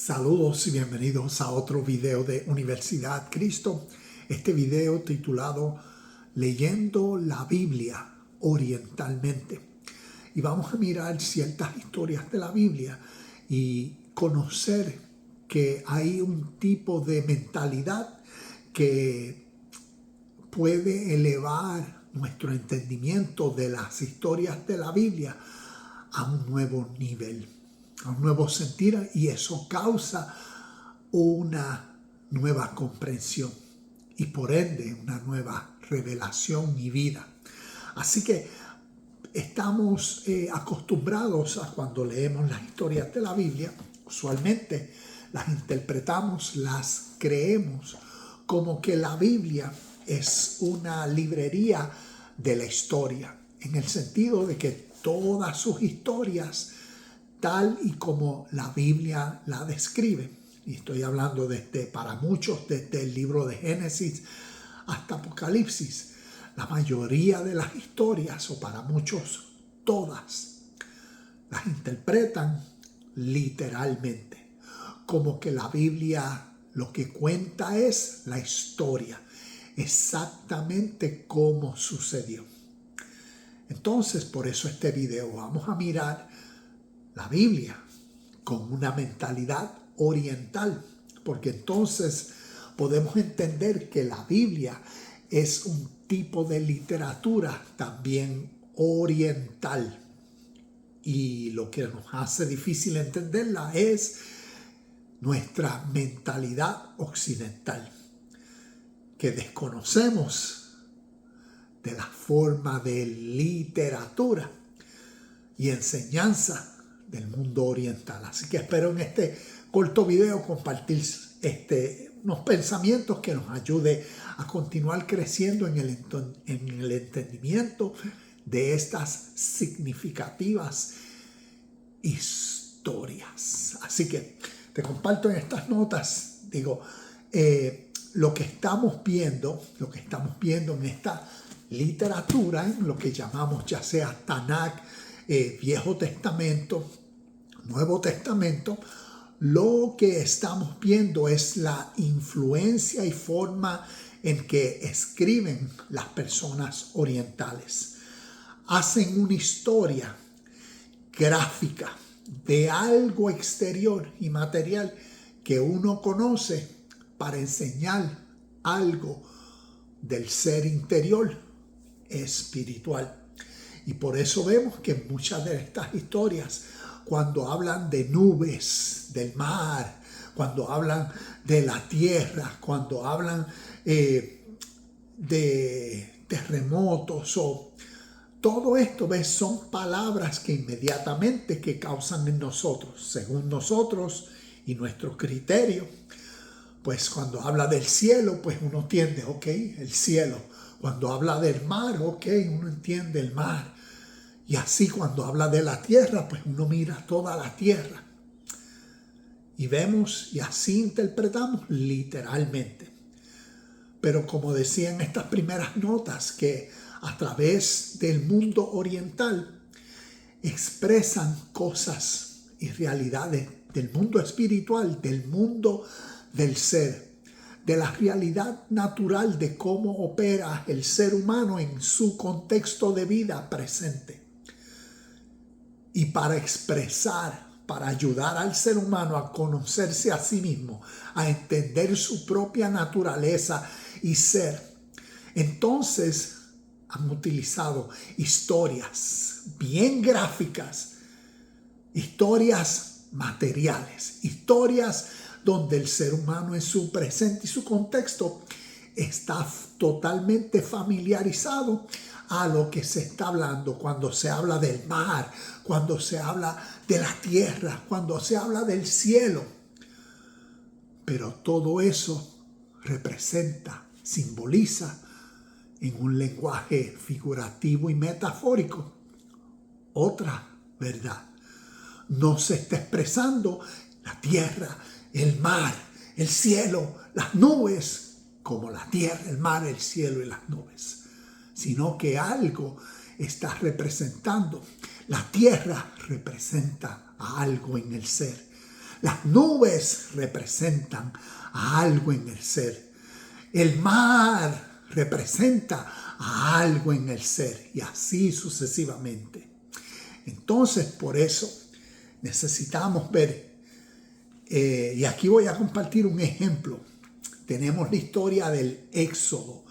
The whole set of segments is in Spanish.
Saludos y bienvenidos a otro video de Universidad Cristo. Este video titulado Leyendo la Biblia orientalmente. Y vamos a mirar ciertas historias de la Biblia y conocer que hay un tipo de mentalidad que puede elevar nuestro entendimiento de las historias de la Biblia a un nuevo nivel, a un nuevo sentir, y eso causa una nueva comprensión y por ende una nueva revelación y vida. Así que estamos acostumbrados a, cuando leemos las historias de la Biblia, usualmente las interpretamos, las creemos como que la Biblia es una librería de la historia, en el sentido de que todas sus historias, tal y como la Biblia la describe, y estoy hablando para muchos, desde el libro de Génesis hasta Apocalipsis, la mayoría de las historias, o para muchos todas, las interpretan literalmente, como que la Biblia lo que cuenta es la historia, exactamente cómo sucedió. Entonces, por eso este video vamos a mirar la Biblia con una mentalidad oriental, porque entonces podemos entender que la Biblia es un tipo de literatura también oriental, y lo que nos hace difícil entenderla es nuestra mentalidad occidental, que desconocemos de la forma de literatura y enseñanza del mundo oriental. Así que espero en este corto video compartir unos pensamientos que nos ayude a continuar creciendo en el entendimiento de estas significativas historias. Así que te comparto en estas notas, lo que estamos viendo en esta literatura, en lo que llamamos ya sea Tanakh, Viejo Testamento, Nuevo Testamento. Lo que estamos viendo es la influencia y forma en que escriben las personas orientales. Hacen una historia gráfica de algo exterior y material que uno conoce para enseñar algo del ser interior espiritual. Y por eso vemos que muchas de estas historias, cuando hablan de nubes, del mar, cuando hablan de la tierra, cuando hablan de terremotos, o todo esto, son palabras que inmediatamente que causan en nosotros, según nosotros y nuestro criterio. Pues cuando habla del cielo, pues uno entiende, el cielo. Cuando habla del mar, uno entiende el mar. Y así cuando habla de la tierra, pues uno mira toda la tierra. Y vemos y así interpretamos literalmente. Pero como decía en estas primeras notas, que a través del mundo oriental expresan cosas y realidades del mundo espiritual, del mundo del ser, de la realidad natural de cómo opera el ser humano en su contexto de vida presente. Y para expresar, para ayudar al ser humano a conocerse a sí mismo, a entender su propia naturaleza y ser, entonces han utilizado historias bien gráficas, historias materiales, historias donde el ser humano en su presente y su contexto está totalmente familiarizado a lo que se está hablando cuando se habla del mar, cuando se habla de la tierra, cuando se habla del cielo. Pero todo eso representa, simboliza en un lenguaje figurativo y metafórico otra verdad. No se está expresando la tierra, el mar, el cielo, las nubes, como la tierra, el mar, el cielo y las nubes, sino que algo está representando. La tierra representa a algo en el ser. Las nubes representan a algo en el ser. El mar representa a algo en el ser y así sucesivamente. Entonces, por eso necesitamos ver, y aquí voy a compartir un ejemplo. Tenemos la historia del Éxodo,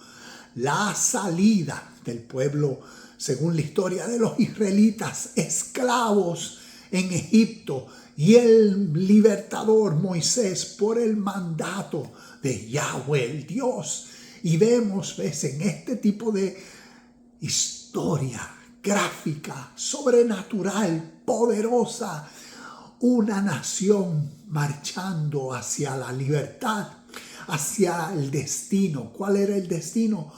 la salida del pueblo, según la historia de los israelitas, esclavos en Egipto, y el libertador Moisés por el mandato de Yahweh, el Dios. Y vemos, en este tipo de historia gráfica, sobrenatural, poderosa, una nación marchando hacia la libertad, hacia el destino. ¿Cuál era el destino?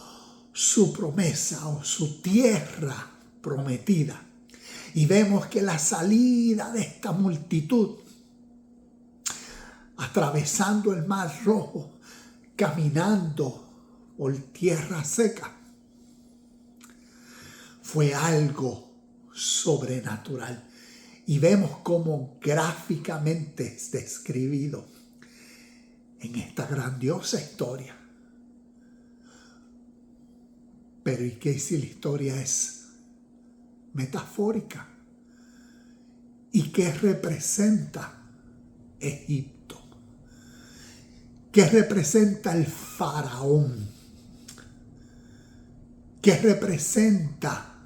Su promesa o su tierra prometida. Y vemos que la salida de esta multitud, atravesando el Mar Rojo, caminando por tierra seca, fue algo sobrenatural. Y vemos cómo gráficamente es describido en esta grandiosa historia. Pero ¿y qué si la historia es metafórica? ¿Y qué representa Egipto? ¿Qué representa el faraón? ¿Qué representa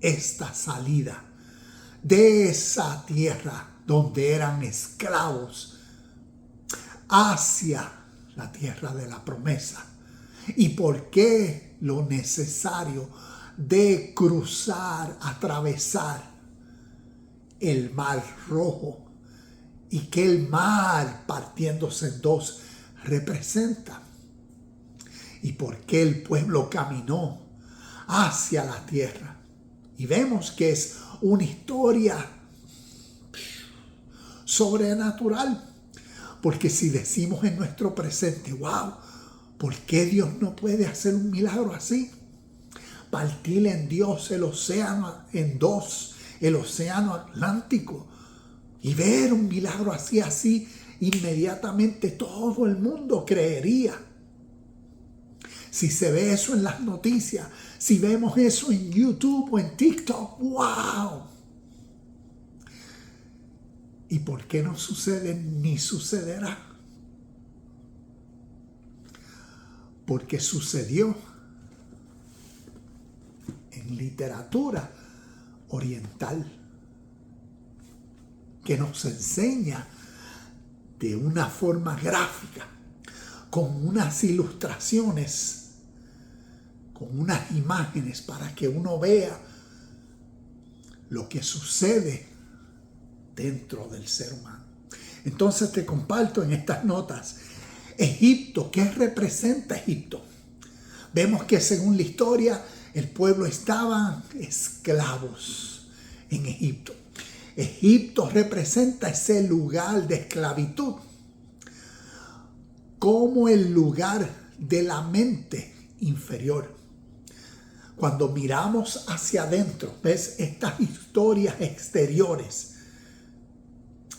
esta salida de esa tierra donde eran esclavos hacia la tierra de la promesa? ¿Y por qué lo necesario de cruzar, atravesar el Mar Rojo? Y que el mar, partiéndose en dos, representa. ¿Y por qué el pueblo caminó hacia la tierra? Y vemos que es una historia sobrenatural. Porque si decimos en nuestro presente, wow, ¿por qué Dios no puede hacer un milagro así? Partir en Dios el océano en dos, el océano Atlántico, y ver un milagro así, inmediatamente todo el mundo creería. Si se ve eso en las noticias, si vemos eso en YouTube o en TikTok, ¡wow! ¿Y por qué no sucede ni sucederá? Porque sucedió en literatura oriental, que nos enseña de una forma gráfica, con unas ilustraciones, con unas imágenes para que uno vea lo que sucede dentro del ser humano. Entonces te comparto en estas notas Egipto. ¿Qué representa Egipto? Vemos que según la historia el pueblo estaba esclavos en Egipto. Egipto representa ese lugar de esclavitud como el lugar de la mente inferior. Cuando miramos hacia adentro, ves estas historias exteriores.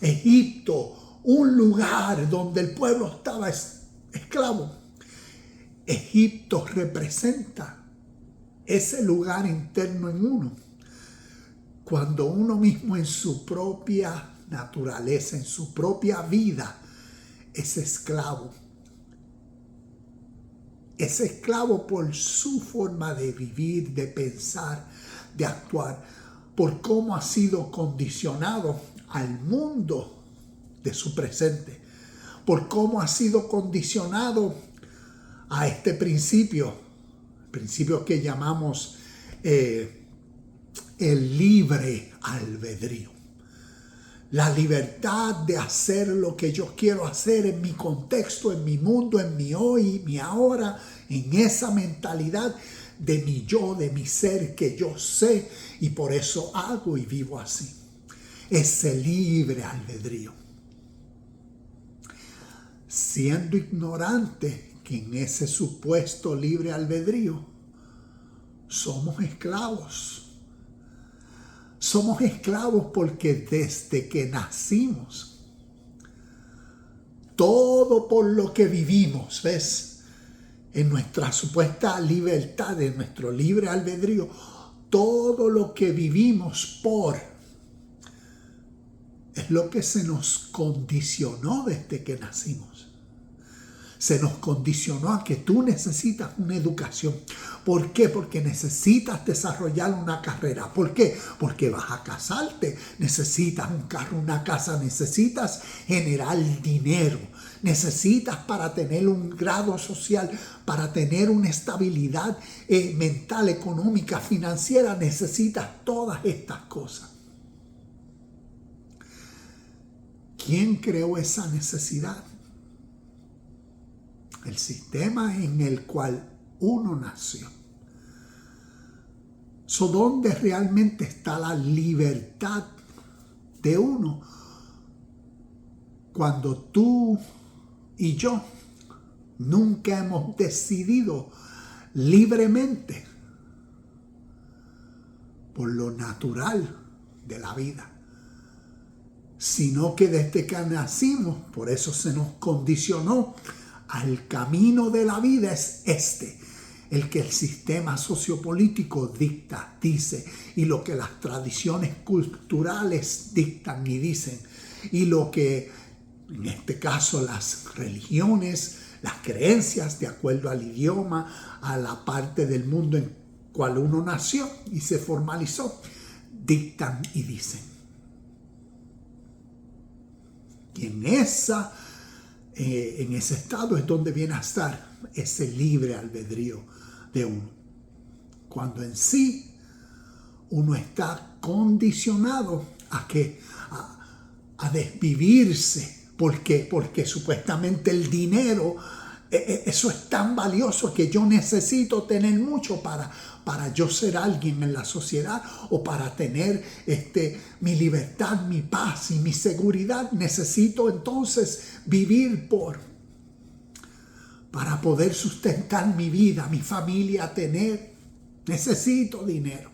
Egipto, un lugar donde el pueblo estaba esclavo. Egipto representa ese lugar interno en uno. Cuando uno mismo en su propia naturaleza, en su propia vida, es esclavo. Es esclavo por su forma de vivir, de pensar, de actuar, por cómo ha sido condicionado al mundo de su presente, por cómo ha sido condicionado a este principio que llamamos el libre albedrío. La libertad de hacer lo que yo quiero hacer en mi contexto, en mi mundo, en mi hoy, mi ahora, en esa mentalidad de mi yo, de mi ser que yo sé, y por eso hago y vivo así. Ese libre albedrío. Siendo ignorante que en ese supuesto libre albedrío somos esclavos. Somos esclavos porque desde que nacimos todo por lo que vivimos, ¿ves? En nuestra supuesta libertad, en nuestro libre albedrío, todo lo que vivimos es lo que se nos condicionó desde que nacimos. Se nos condicionó a que tú necesitas una educación. ¿Por qué? Porque necesitas desarrollar una carrera. ¿Por qué? Porque vas a casarte. Necesitas un carro, una casa. Necesitas generar dinero. Necesitas para tener un grado social, para tener una estabilidad mental, económica, financiera. Necesitas todas estas cosas. ¿Quién creó esa necesidad? El sistema en el cual uno nació. ¿Dónde realmente está la libertad de uno? Cuando tú y yo nunca hemos decidido libremente por lo natural de la vida, sino que desde que nacimos, por eso se nos condicionó al camino de la vida, es el que el sistema sociopolítico dicta, dice, y lo que las tradiciones culturales dictan y dicen, y lo que en este caso las religiones, las creencias de acuerdo al idioma, a la parte del mundo en cual uno nació y se formalizó, dictan y dicen. Y en ese estado es donde viene a estar ese libre albedrío de uno. Cuando en sí uno está condicionado a desvivirse. ¿Por qué? Porque supuestamente el dinero, eso es tan valioso que yo necesito tener mucho para yo ser alguien en la sociedad, o para tener mi libertad, mi paz y mi seguridad. Necesito entonces vivir para poder sustentar mi vida, mi familia, necesito dinero.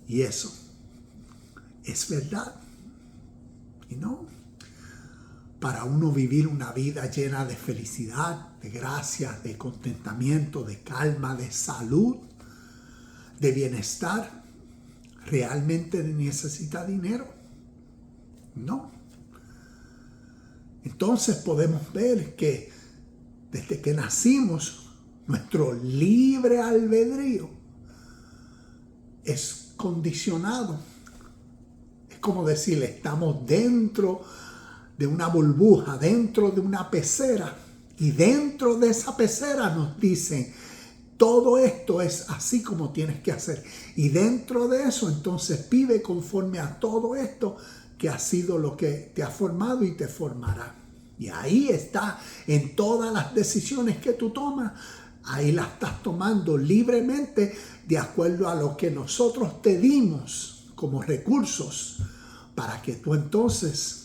Y eso es verdad. Y no, para uno vivir una vida llena de felicidad, de gracia, de contentamiento, de calma, de salud, de bienestar, ¿realmente necesita dinero? No. Entonces podemos ver que desde que nacimos, nuestro libre albedrío es condicionado. Es como decirle, estamos dentro de una burbuja, dentro de una pecera, y dentro de esa pecera nos dicen, todo esto es así como tienes que hacer, y dentro de eso entonces vive conforme a todo esto que ha sido lo que te ha formado y te formará. Y ahí está, en todas las decisiones que tú tomas, ahí las estás tomando libremente de acuerdo a lo que nosotros te dimos como recursos para que tú entonces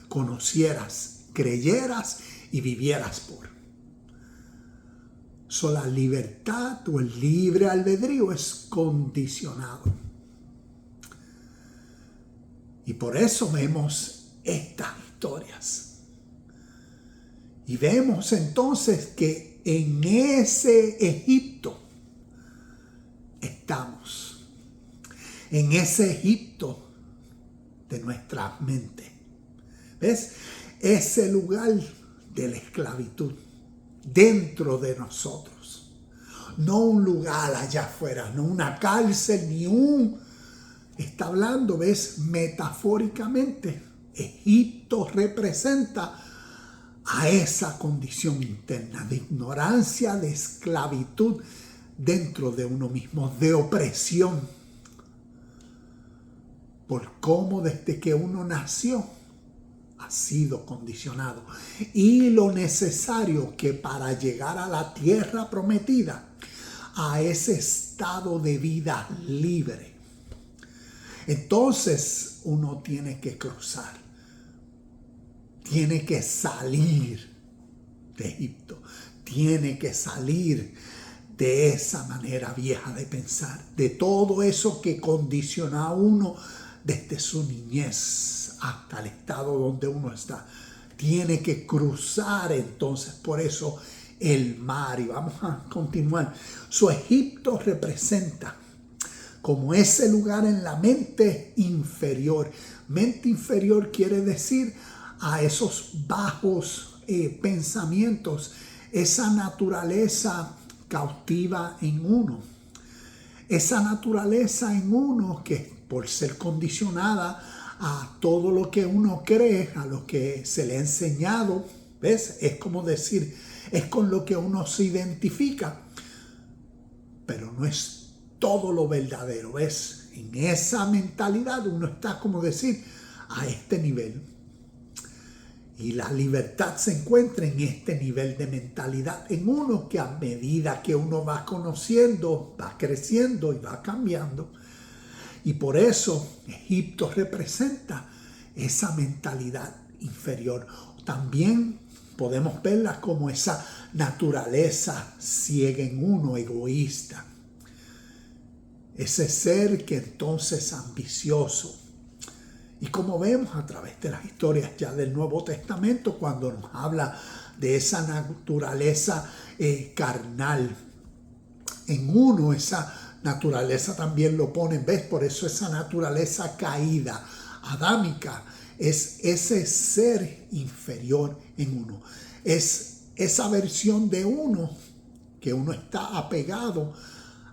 conocieras, creyeras y vivieras por. La libertad o el libre albedrío es condicionado. Y por eso vemos estas historias. Y vemos entonces que en ese Egipto estamos. En ese Egipto de nuestra mente. ¿Ves? Ese lugar de la esclavitud dentro de nosotros. No un lugar allá afuera, no una cárcel, Está hablando, ¿ves? Metafóricamente. Egipto representa a esa condición interna de ignorancia, de esclavitud dentro de uno mismo, de opresión. Por cómo desde que uno nació ha sido condicionado. Y lo necesario que para llegar a la tierra prometida, a ese estado de vida libre, entonces uno tiene que cruzar. Tiene que salir de Egipto. Tiene que salir de esa manera vieja de pensar, de todo eso que condiciona a uno desde su niñez hasta el estado donde uno está. Tiene que cruzar entonces por eso el mar. Y vamos a continuar. Su Egipto representa como ese lugar en la mente inferior. Mente inferior quiere decir a esos bajos pensamientos, esa naturaleza cautiva en uno. Esa naturaleza en uno que por ser condicionada a todo lo que uno cree, a lo que se le ha enseñado, ¿ves? Es como decir, es con lo que uno se identifica, pero no es todo lo verdadero, ¿ves? En esa mentalidad uno está, como decir, a este nivel. Y la libertad se encuentra en este nivel de mentalidad, en uno que a medida que uno va conociendo, va creciendo y va cambiando. Y por eso Egipto representa esa mentalidad inferior. También podemos verla como esa naturaleza ciega en uno, egoísta. Ese ser que entonces es ambicioso. Y como vemos a través de las historias ya del Nuevo Testamento, cuando nos habla de esa naturaleza carnal en uno, esa naturaleza también lo ponen, ¿ves? Por eso esa naturaleza caída, adámica, es ese ser inferior en uno. Es esa versión de uno que uno está apegado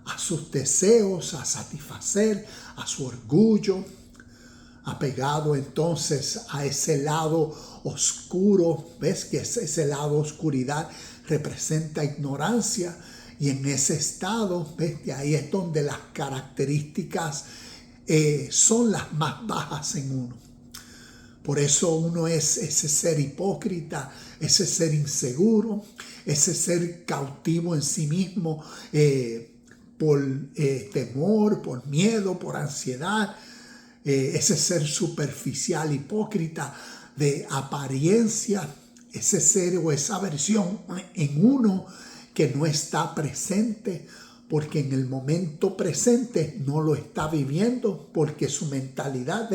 a sus deseos, a satisfacer, a su orgullo, apegado entonces a ese lado oscuro. ¿Ves? Que ese lado oscuridad representa ignorancia, y en ese estado, ¿ves? De ahí es donde las características son las más bajas en uno. Por eso uno es ese ser hipócrita, ese ser inseguro, ese ser cautivo en sí mismo por temor, por miedo, por ansiedad. Ese ser superficial, hipócrita, de apariencia, ese ser o esa versión en uno que no está presente, porque en el momento presente no lo está viviendo, porque su mentalidad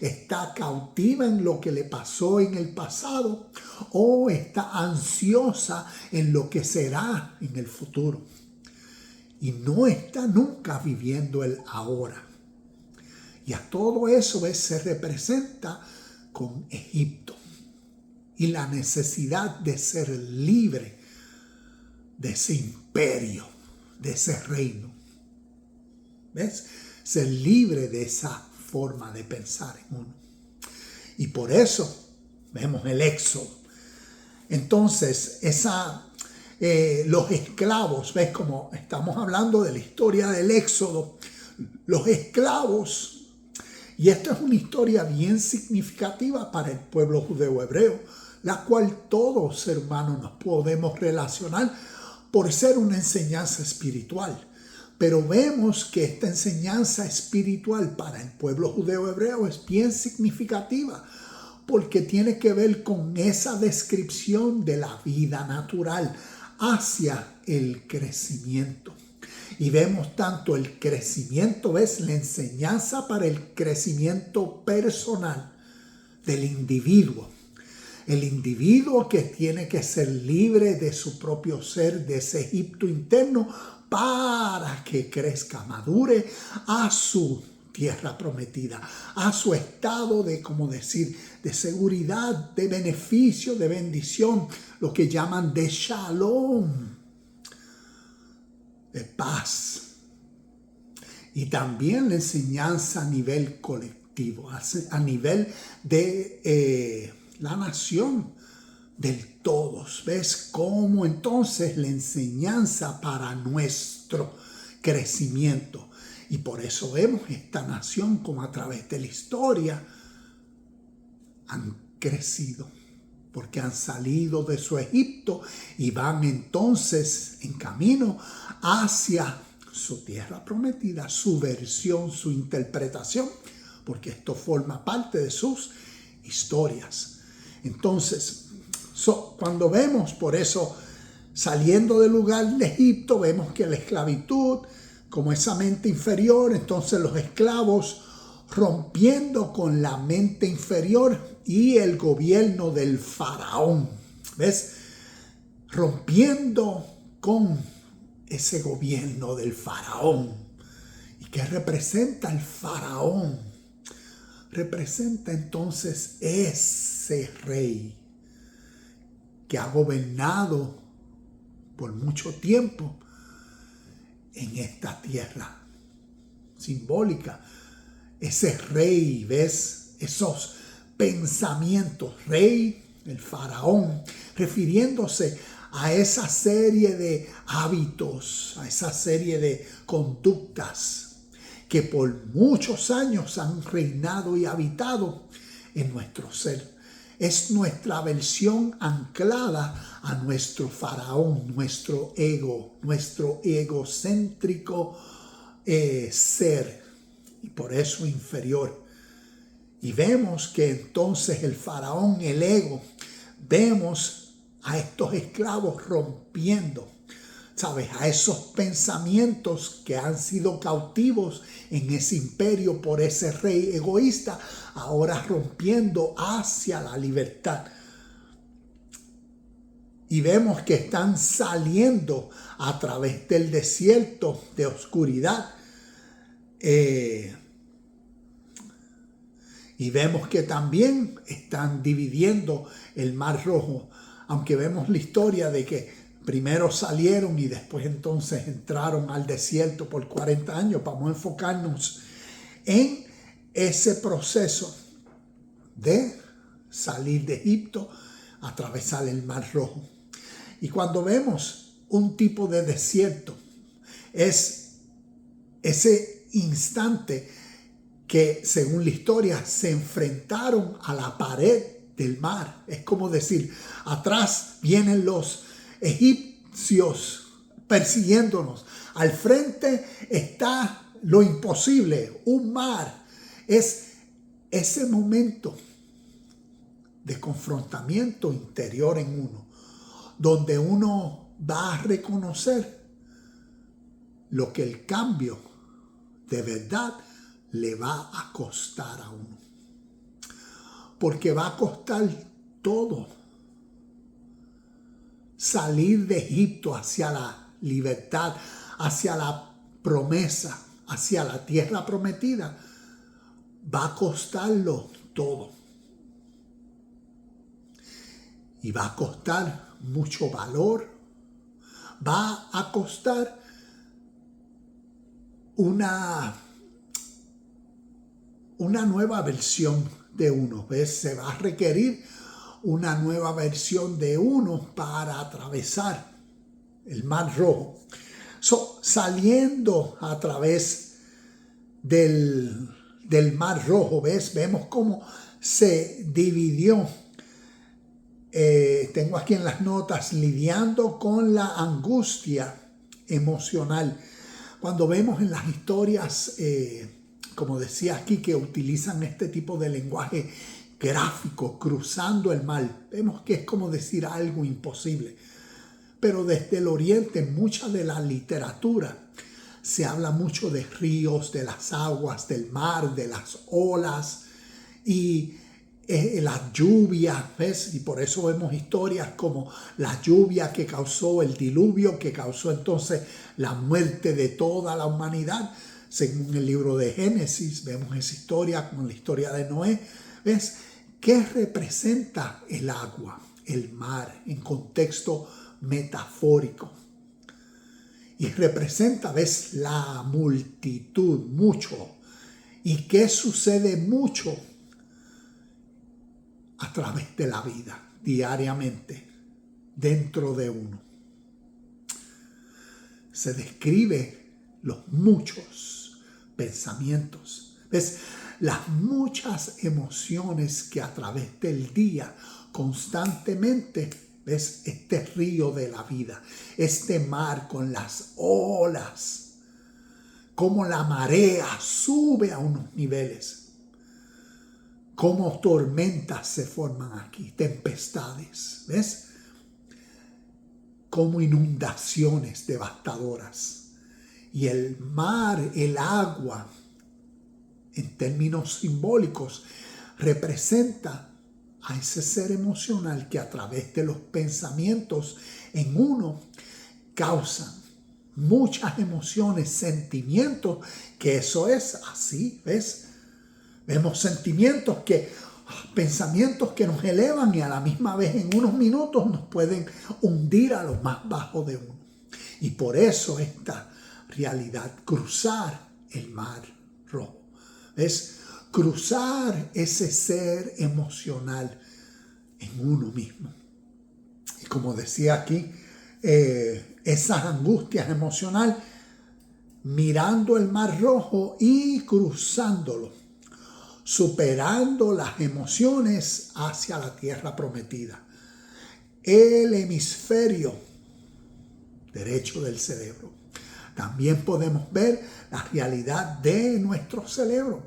está cautiva en lo que le pasó en el pasado, o está ansiosa en lo que será en el futuro, y no está nunca viviendo el ahora. Y a todo eso se representa con Egipto y la necesidad de ser libre de ese imperio, de ese reino. ¿Ves? Ser libre de esa forma de pensar en uno. Y por eso vemos el éxodo. Entonces, los esclavos, ¿ves? Como estamos hablando de la historia del éxodo, los esclavos. Y esta es una historia bien significativa para el pueblo judeo hebreo, la cual todos, hermanos, nos podemos relacionar por ser una enseñanza espiritual. Pero vemos que esta enseñanza espiritual para el pueblo judeo hebreo es bien significativa, porque tiene que ver con esa descripción de la vida natural hacia el crecimiento. Y vemos tanto el crecimiento, ¿ves? La enseñanza para el crecimiento personal del individuo. El individuo que tiene que ser libre de su propio ser, de ese Egipto interno, para que crezca, madure a su tierra prometida, a su estado de, como decir, de seguridad, de beneficio, de bendición, lo que llaman de shalom, de paz. Y también la enseñanza a nivel colectivo, a nivel de la nación, del todos. ¿Ves cómo entonces la enseñanza para nuestro crecimiento? Y por eso vemos esta nación como a través de la historia han crecido, porque han salido de su Egipto y van entonces en camino hacia su tierra prometida, su versión, su interpretación, porque esto forma parte de sus historias. Entonces, cuando vemos por eso saliendo del lugar de Egipto, vemos que la esclavitud, como esa mente inferior, entonces los esclavos rompiendo con la mente inferior y el gobierno del faraón. ¿Ves? Rompiendo con ese gobierno del faraón. ¿Y qué representa el faraón? Representa entonces ese rey que ha gobernado por mucho tiempo en esta tierra simbólica. Ese rey, ¿ves? Esos pensamientos, rey, el faraón, refiriéndose a esa serie de hábitos, a esa serie de conductas que por muchos años han reinado y habitado en nuestro ser. Es nuestra versión anclada a nuestro faraón, nuestro ego, nuestro egocéntrico ser, y por eso inferior. Y vemos que entonces el faraón, el ego, vemos a estos esclavos rompiendo, ¿sabes? A esos pensamientos que han sido cautivos en ese imperio por ese rey egoísta, ahora rompiendo hacia la libertad. Y vemos que están saliendo a través del desierto de oscuridad. Y vemos que también están dividiendo el Mar Rojo, aunque vemos la historia de que primero salieron y después entonces entraron al desierto por 40 años. Vamos a enfocarnos en ese proceso de salir de Egipto, atravesar el Mar Rojo. Y cuando vemos un tipo de desierto, es ese instante que según la historia se enfrentaron a la pared del mar. Es como decir, atrás vienen los egipcios persiguiéndonos. Al frente está lo imposible, un mar. Es ese momento de confrontamiento interior en uno, donde uno va a reconocer lo que el cambio de verdad le va a costar a uno. Porque va a costar todo. Salir de Egipto hacia la libertad, hacia la promesa, hacia la tierra prometida, va a costarlo todo. Y va a costar mucho valor. Va a costar una nueva versión de uno. ¿Ves? Se va a requerir una nueva versión de uno para atravesar el Mar Rojo. Saliendo a través del Mar Rojo, ¿ves? Vemos cómo se dividió. Tengo aquí en las notas, lidiando con la angustia emocional. Cuando vemos en las historias, como decía aquí, que utilizan este tipo de lenguaje gráfico, cruzando el mar, vemos que es como decir algo imposible. Pero desde el oriente, mucha de la literatura se habla mucho de ríos, de las aguas, del mar, de las olas y la lluvia, ¿ves? Y por eso vemos historias como la lluvia que causó el diluvio, que causó entonces la muerte de toda la humanidad. Según el libro de Génesis, vemos esa historia como la historia de Noé. ¿Ves? ¿Qué representa el agua, el mar, en contexto metafórico? Y representa, ¿ves? La multitud, mucho. ¿Y qué sucede mucho a través de la vida, diariamente, dentro de uno? Se describe los muchos pensamientos, ¿ves? Las muchas emociones que a través del día constantemente, ¿ves? Este río de la vida, este mar con las olas, como la marea sube a unos niveles, como tormentas se forman aquí, tempestades, ¿ves? Como inundaciones devastadoras. Y el mar, el agua, en términos simbólicos, representa a ese ser emocional que a través de los pensamientos en uno causan muchas emociones, sentimientos, que eso es así, ¿ves? Vemos pensamientos que nos elevan y a la misma vez en unos minutos nos pueden hundir a lo más bajo de uno. Y por eso esta realidad, cruzar el mar rojo, es cruzar ese ser emocional en uno mismo. Y como decía aquí, esas angustias emocionales, mirando el mar rojo y cruzándolo, superando las emociones hacia la tierra prometida. El hemisferio derecho del cerebro. También podemos ver la realidad de nuestro cerebro,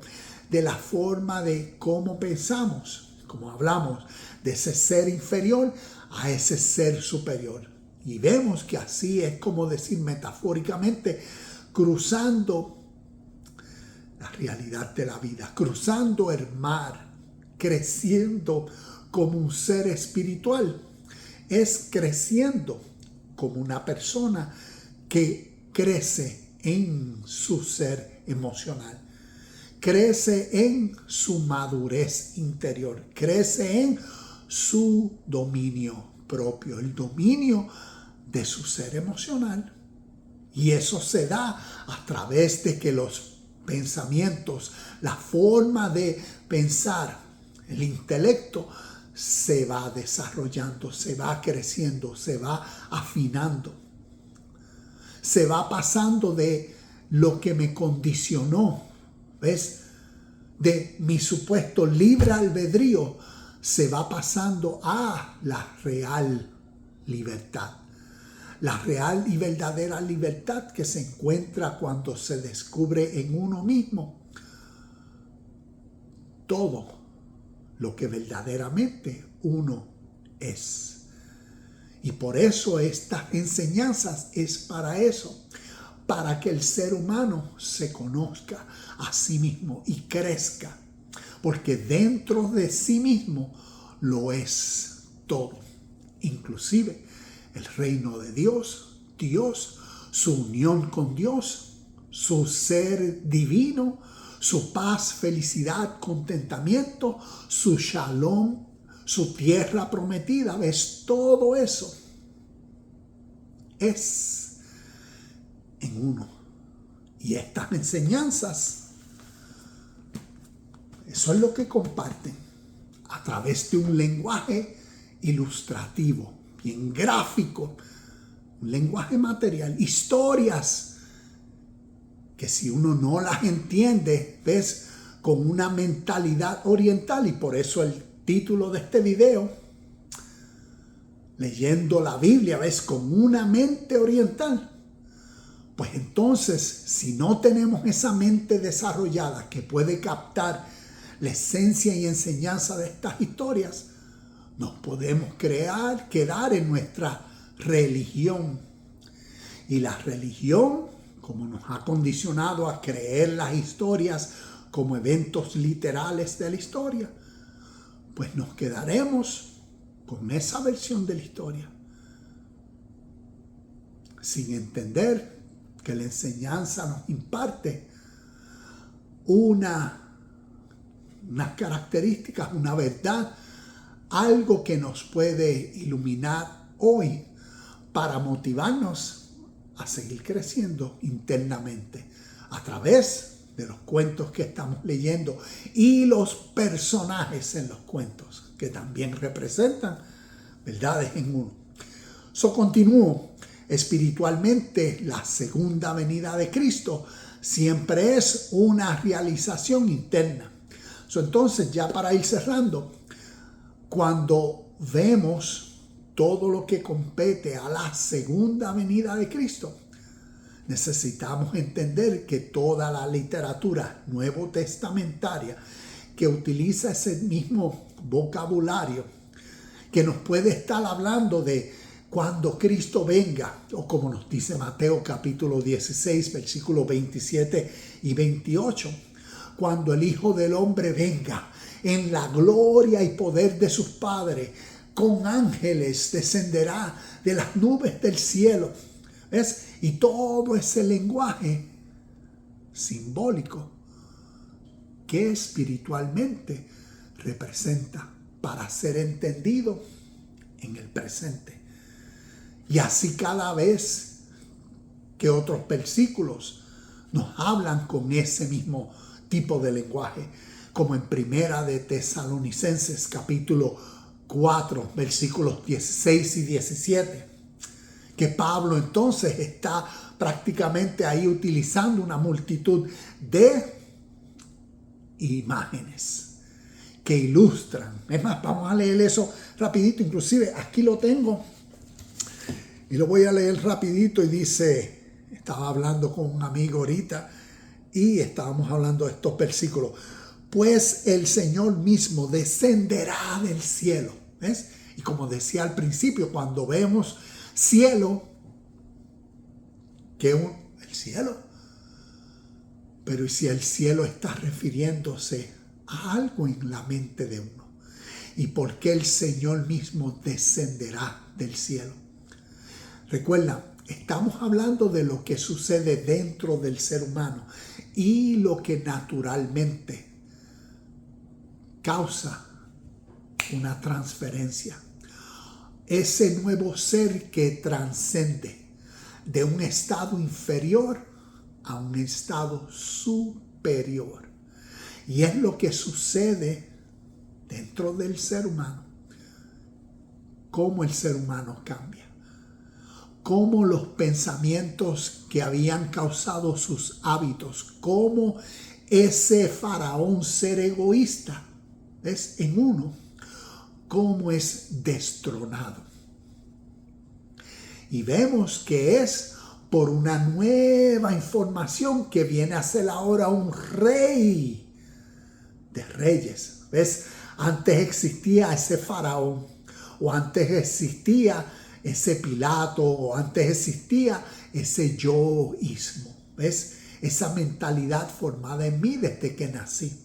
de la forma de cómo pensamos, como hablamos, de ese ser inferior a ese ser superior. Y vemos que así es como decir metafóricamente, cruzando la realidad de la vida, cruzando el mar, creciendo como un ser espiritual. Es creciendo como una persona que crece en su ser emocional, crece en su madurez interior, crece en su dominio propio, el dominio de su ser emocional. Y eso se da a través de que los pensamientos, la forma de pensar, el intelecto se va desarrollando, se va creciendo, se va afinando. Se va pasando de lo que me condicionó, ¿ves? De mi supuesto libre albedrío, se va pasando a la real libertad. La real y verdadera libertad que se encuentra cuando se descubre en uno mismo todo lo que verdaderamente uno es. Y por eso estas enseñanzas es para eso, para que el ser humano se conozca a sí mismo y crezca, porque dentro de sí mismo lo es todo, inclusive el reino de Dios, su unión con Dios, su ser divino, su paz, felicidad, contentamiento, su shalom, su tierra prometida. ¿Ves? Todo eso es en uno. Y estas enseñanzas, eso es lo que comparten a través de un lenguaje ilustrativo, bien gráfico, un lenguaje material, historias que si uno no las entiende, ves, con una mentalidad oriental, y por eso el título de este video, leyendo la Biblia, ves, con una mente oriental, pues entonces, si no tenemos esa mente desarrollada que puede captar la esencia y enseñanza de estas historias, nos podemos quedar en nuestra religión. Y la religión, como nos ha condicionado a creer las historias como eventos literales de la historia, pues nos quedaremos con esa versión de la historia, sin entender que la enseñanza nos imparte unas características, una verdad, algo que nos puede iluminar hoy para motivarnos a seguir creciendo internamente a través de los cuentos que estamos leyendo y los personajes en los cuentos que también representan verdades en uno. Continúo. Espiritualmente, la segunda venida de Cristo siempre es una realización interna. Entonces, ya para ir cerrando, cuando vemos todo lo que compete a la segunda venida de Cristo, necesitamos entender que toda la literatura nuevo testamentaria que utiliza ese mismo vocabulario, que nos puede estar hablando de cuando Cristo venga, o como nos dice Mateo capítulo 16, versículos 27 y 28, cuando el Hijo del Hombre venga en la gloria y poder de sus padres, con ángeles descenderá de las nubes del cielo. ¿Ves? Y todo ese lenguaje simbólico que espiritualmente representa para ser entendido en el presente. Y así cada vez que otros versículos nos hablan con ese mismo tipo de lenguaje, como en Primera de Tesalonicenses capítulo 4, versículos 16 y 17, que Pablo entonces está prácticamente ahí utilizando una multitud de imágenes que ilustran. Es más, vamos a leer eso rapidito, inclusive aquí lo tengo y lo voy a leer rapidito y dice, estaba hablando con un amigo ahorita y estábamos hablando de estos versículos. Pues el Señor mismo descenderá del cielo. ¿Ves? Y como decía al principio, cuando vemos cielo, que el cielo. Pero ¿y si el cielo está refiriéndose a algo en la mente de uno? ¿Y por qué el Señor mismo descenderá del cielo? Recuerda, estamos hablando de lo que sucede dentro del ser humano y lo que naturalmente causa una transferencia. Ese nuevo ser que trasciende de un estado inferior a un estado superior. Y es lo que sucede dentro del ser humano. Cómo el ser humano cambia. Cómo los pensamientos que habían causado sus hábitos, cómo ese faraón ser egoísta, ¿ves? En uno, cómo es destronado. Y vemos que es por una nueva información que viene a ser ahora un rey de reyes. ¿Ves? Antes existía ese faraón, o antes existía ese Pilato, o antes existía ese yoísmo. ¿Ves? Esa mentalidad formada en mí desde que nací,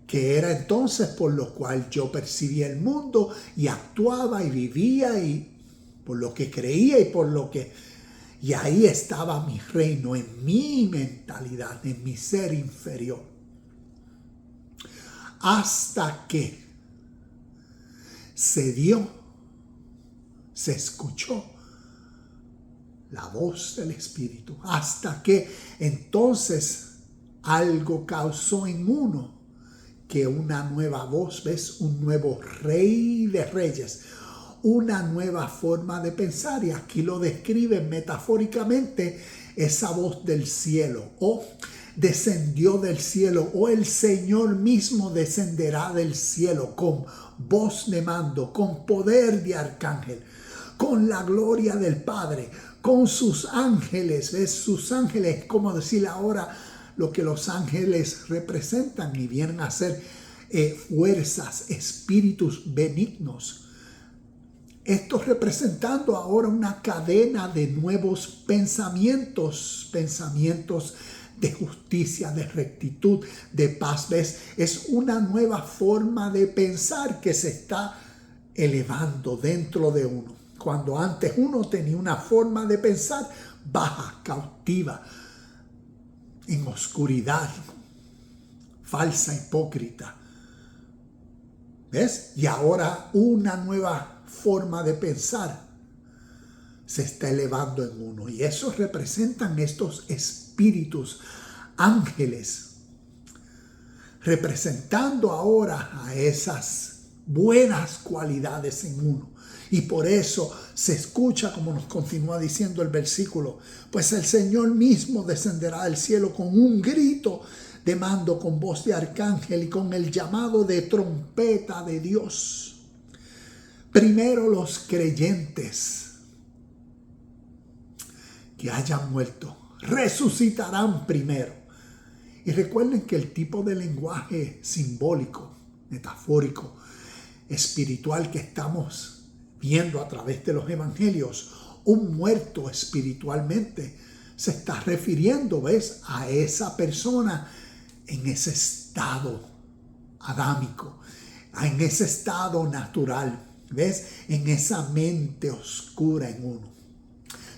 que era entonces por lo cual yo percibía el mundo y actuaba y vivía y por lo que creía y por lo que... Y ahí estaba mi reino, en mi mentalidad, en mi ser inferior. Hasta que se escuchó la voz del Espíritu. Hasta que entonces algo causó en uno que una nueva voz, ¿ves? Un nuevo rey de reyes, una nueva forma de pensar. Y aquí lo describen metafóricamente, esa voz del cielo, o descendió del cielo, o el Señor mismo descenderá del cielo con voz de mando, con poder de arcángel, con la gloria del Padre, con sus ángeles. ¿Ves? Sus ángeles, como decir ahora, lo que los ángeles representan y vienen a ser fuerzas, espíritus benignos. Esto representando ahora una cadena de nuevos pensamientos de justicia, de rectitud, de paz. ¿Ves? Es una nueva forma de pensar que se está elevando dentro de uno. Cuando antes uno tenía una forma de pensar baja, cautiva, en oscuridad, falsa, hipócrita. ¿Ves? Y ahora una nueva forma de pensar se está elevando en uno. Y eso representan estos espíritus, ángeles, representando ahora a esas buenas cualidades en uno. Y por eso se escucha, como nos continúa diciendo el versículo, pues el Señor mismo descenderá del cielo con un grito de mando, con voz de arcángel y con el llamado de trompeta de Dios. Primero los creyentes que hayan muerto resucitarán primero. Y recuerden que el tipo de lenguaje simbólico, metafórico, espiritual que estamos viendo a través de los evangelios, un muerto espiritualmente, se está refiriendo, ¿ves?, a esa persona en ese estado adámico, en ese estado natural, ¿ves? En esa mente oscura en uno.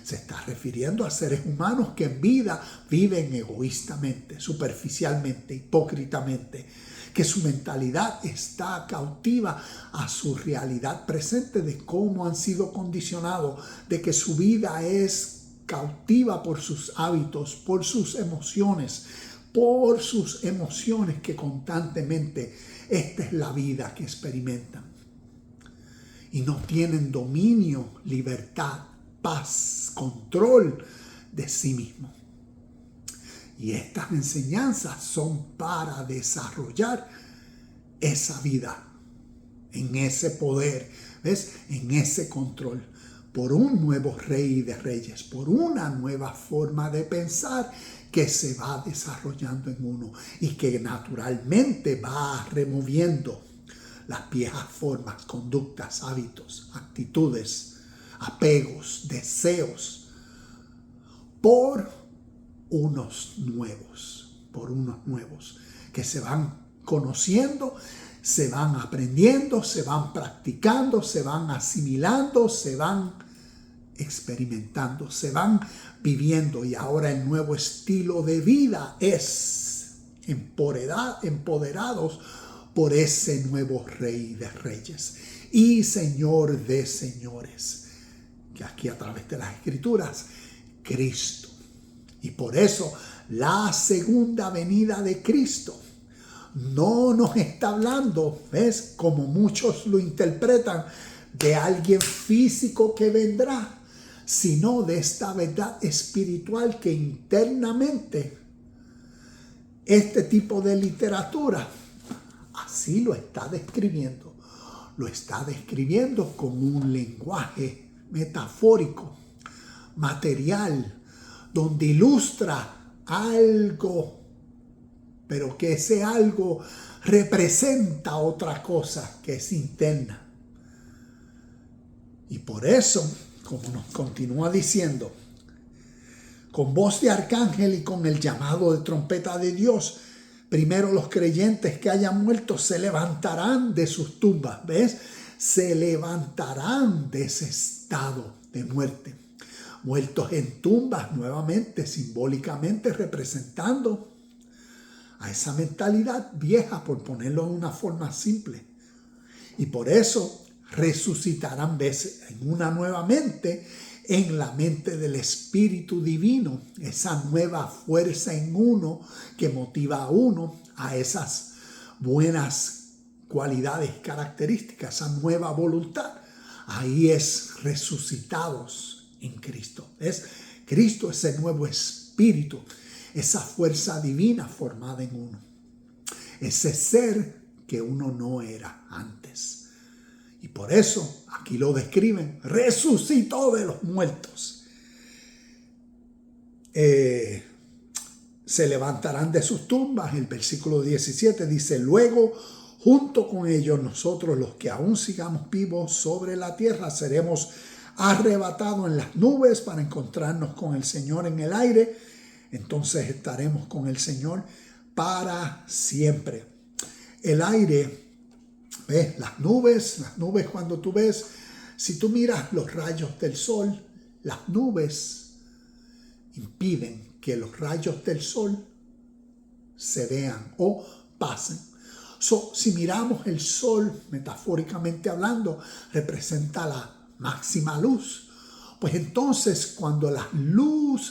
Se está refiriendo a seres humanos que en vida viven egoístamente, superficialmente, hipócritamente, que su mentalidad está cautiva a su realidad presente de cómo han sido condicionados, de que su vida es cautiva por sus hábitos, por sus emociones que constantemente esta es la vida que experimentan. Y no tienen dominio, libertad, paz, control de sí mismo. Y estas enseñanzas son para desarrollar esa vida, en ese poder, ¿ves? En ese control, por un nuevo rey de reyes, por una nueva forma de pensar que se va desarrollando en uno y que naturalmente va removiendo las viejas formas, conductas, hábitos, actitudes, apegos, deseos, por unos nuevos que se van conociendo, se van aprendiendo, se van practicando, se van asimilando, se van experimentando, se van viviendo. Y ahora el nuevo estilo de vida es empoderados por ese nuevo Rey de Reyes y Señor de Señores, que aquí a través de las Escrituras, Cristo. Y por eso la segunda venida de Cristo no nos está hablando, ¿ves? Como muchos lo interpretan, de alguien físico que vendrá, sino de esta verdad espiritual que internamente este tipo de literatura así lo está describiendo. Lo está describiendo como un lenguaje metafórico, material, donde ilustra algo, pero que ese algo representa otra cosa que es interna. Y por eso, como nos continúa diciendo, con voz de arcángel y con el llamado de trompeta de Dios, primero los creyentes que hayan muerto se levantarán de sus tumbas, ¿ves? Se levantarán de ese estado de muerte. Muertos en tumbas, nuevamente, simbólicamente representando a esa mentalidad vieja, por ponerlo de una forma simple. Y por eso resucitarán, ¿ves? En una nueva mente, en la mente del Espíritu Divino, esa nueva fuerza en uno que motiva a uno a esas buenas cualidades, características, esa nueva voluntad. Ahí es resucitados en Cristo. Es Cristo, ese nuevo espíritu, esa fuerza divina formada en uno, ese ser que uno no era antes. Y por eso aquí lo describen, resucitó de los muertos. Se levantarán de sus tumbas. El versículo 17 dice: luego, junto con ellos, nosotros los que aún sigamos vivos sobre la tierra, seremos arrebatados en las nubes para encontrarnos con el Señor en el aire. Entonces estaremos con el Señor para siempre. El aire, ¿ves? Las nubes cuando tú ves, si tú miras los rayos del sol, las nubes impiden que los rayos del sol se vean o pasen. Si miramos el sol, metafóricamente hablando, representa la máxima luz. Pues entonces cuando las nubes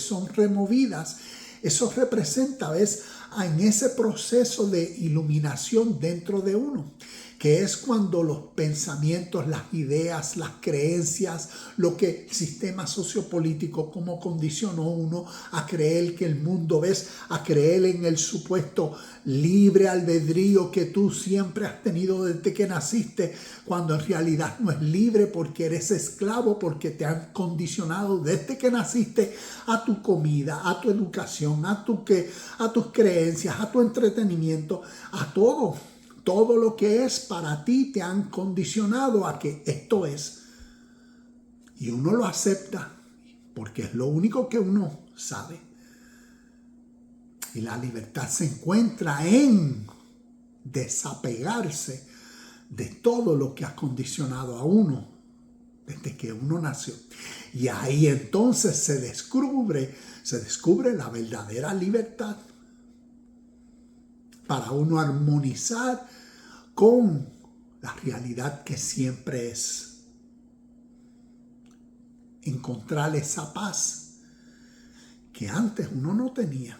son removidas, eso representa, ¿ves?, en ese proceso de iluminación dentro de uno, que es cuando los pensamientos, las ideas, las creencias, lo que el sistema sociopolítico como condicionó uno a creer que el mundo, ves, a creer en el supuesto libre albedrío que tú siempre has tenido desde que naciste, cuando en realidad no es libre porque eres esclavo, porque te han condicionado desde que naciste a tu comida, a tu educación, a tus creencias, a tu entretenimiento, a todo. Todo lo que es para ti te han condicionado a que esto es. Y uno lo acepta porque es lo único que uno sabe. Y la libertad se encuentra en desapegarse de todo lo que ha condicionado a uno desde que uno nació. Y ahí entonces se descubre la verdadera libertad para uno armonizar con la realidad que siempre es. Encontrar esa paz que antes uno no tenía.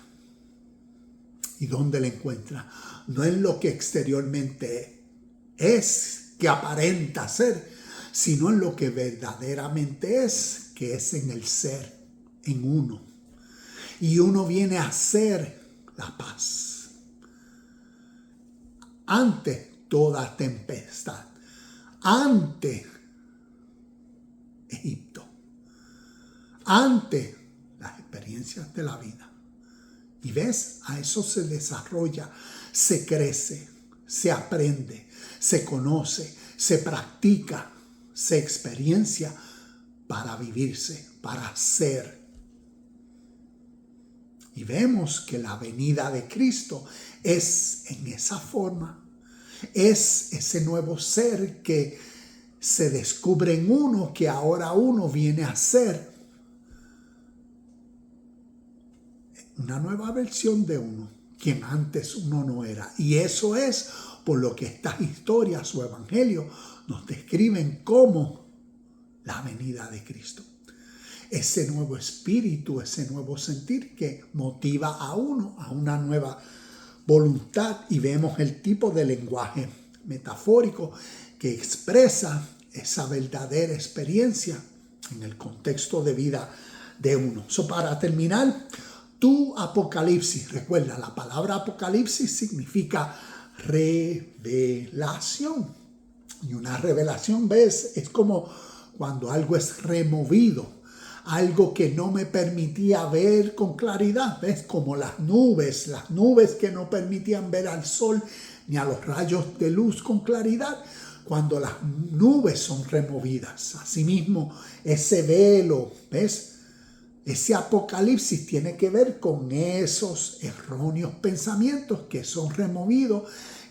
¿Y dónde la encuentra? No es lo que exteriormente es, que aparenta ser, sino en lo que verdaderamente es, que es en el ser, en uno. Y uno viene a ser la paz. Ante toda tempestad, ante Egipto, ante las experiencias de la vida. Y ves, a eso se desarrolla, se crece, se aprende, se conoce, se practica, se experiencia para vivirse, para ser. Y vemos que la venida de Cristo es en esa forma, es ese nuevo ser que se descubre en uno, que ahora uno viene a ser una nueva versión de uno, quien antes uno no era. Y eso es por lo que estas historias o evangelios nos describen como la venida de Cristo. Ese nuevo espíritu, ese nuevo sentir que motiva a uno a una nueva voluntad. Y vemos el tipo de lenguaje metafórico que expresa esa verdadera experiencia en el contexto de vida de uno. Para terminar, tu apocalipsis, recuerda, la palabra apocalipsis significa revelación. Y una revelación, ¿ves? Es como cuando algo es removido, algo que no me permitía ver con claridad, ¿ves? Como las nubes que no permitían ver al sol ni a los rayos de luz con claridad. Cuando las nubes son removidas, asimismo ese velo, ¿ves? Ese apocalipsis tiene que ver con esos erróneos pensamientos que son removidos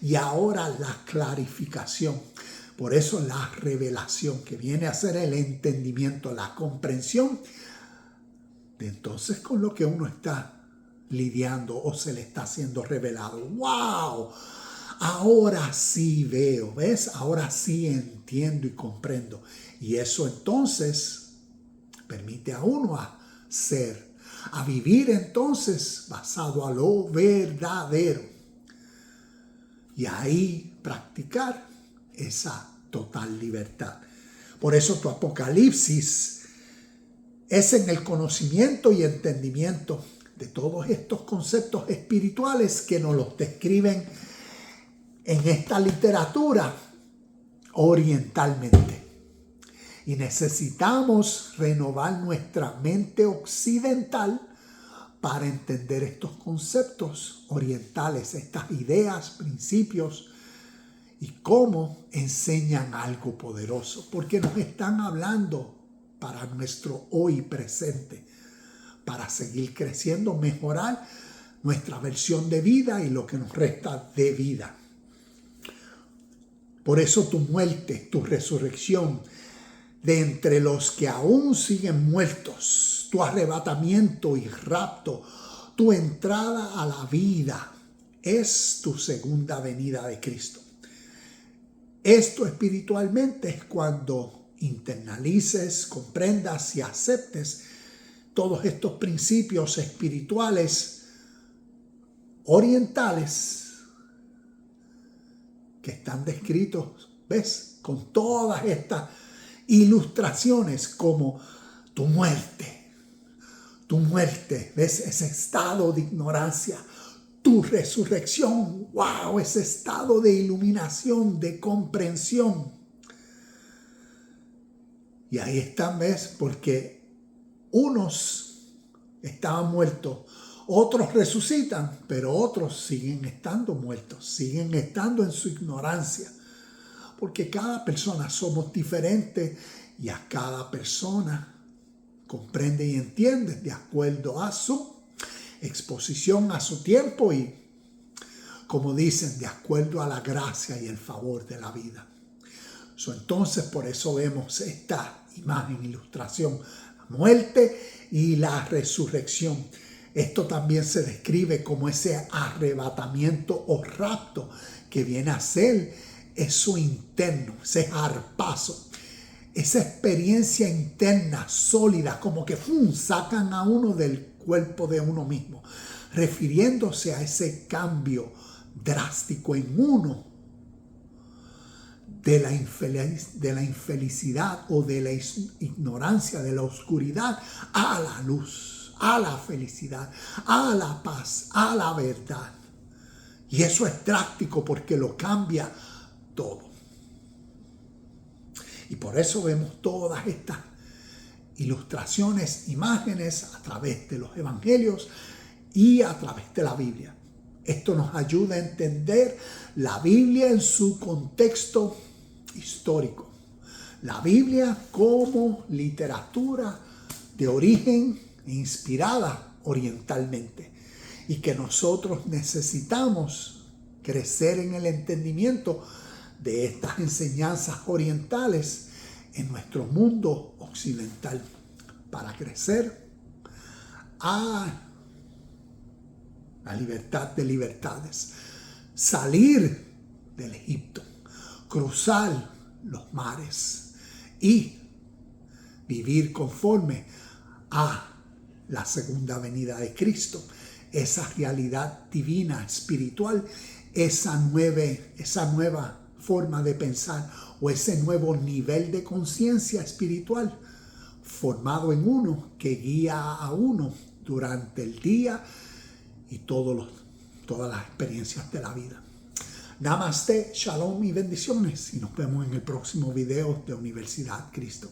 y ahora la clarificación. Por eso la revelación, que viene a ser el entendimiento, la comprensión de entonces con lo que uno está lidiando o se le está siendo revelado. ¡Wow! Ahora sí veo, ¿ves? Ahora sí entiendo y comprendo. Y eso entonces permite a uno a ser, a vivir entonces basado a lo verdadero. Y ahí practicar esa total libertad. Por eso tu apocalipsis es en el conocimiento y entendimiento de todos estos conceptos espirituales que nos los describen en esta literatura orientalmente. Y necesitamos renovar nuestra mente occidental para entender estos conceptos orientales, estas ideas, principios, y cómo enseñan algo poderoso, porque nos están hablando para nuestro hoy presente, para seguir creciendo, mejorar nuestra versión de vida y lo que nos resta de vida. Por eso tu muerte, tu resurrección de entre los que aún siguen muertos, tu arrebatamiento y rapto, tu entrada a la vida, es tu segunda venida de Cristo. Esto espiritualmente es cuando internalices, comprendas y aceptes todos estos principios espirituales orientales que están descritos, ¿ves? Con todas estas ilustraciones como tu muerte, ¿ves? Ese estado de ignorancia, tu resurrección, wow, ese estado de iluminación, de comprensión. Y ahí están, ¿ves? Porque unos estaban muertos, otros resucitan, pero otros siguen estando muertos, siguen estando en su ignorancia. Porque cada persona somos diferentes y a cada persona comprende y entiende de acuerdo a su exposición a su tiempo y, como dicen, de acuerdo a la gracia y el favor de la vida. Entonces, por eso vemos esta imagen, ilustración, la muerte y la resurrección. Esto también se describe como ese arrebatamiento o rapto que viene a ser eso interno, ese zarpazo, esa experiencia interna sólida, como que sacan a uno del cuerpo de uno mismo, refiriéndose a ese cambio drástico en uno de la infelicidad o de la ignorancia, de la oscuridad, a la luz, a la felicidad, a la paz, a la verdad. Y eso es drástico porque lo cambia todo. Y por eso vemos todas estas ilustraciones, imágenes a través de los evangelios y a través de la Biblia. Esto nos ayuda a entender la Biblia en su contexto histórico. La Biblia como literatura de origen inspirada orientalmente y que nosotros necesitamos crecer en el entendimiento de estas enseñanzas orientales en nuestro mundo occidental para crecer a la libertad de libertades, salir del Egipto, cruzar los mares y vivir conforme a la segunda venida de Cristo, esa realidad divina, espiritual, esa nueva forma de pensar o ese nuevo nivel de conciencia espiritual formado en uno que guía a uno durante el día y todas las experiencias de la vida. Namaste, shalom y bendiciones y nos vemos en el próximo video de Universidad Cristo.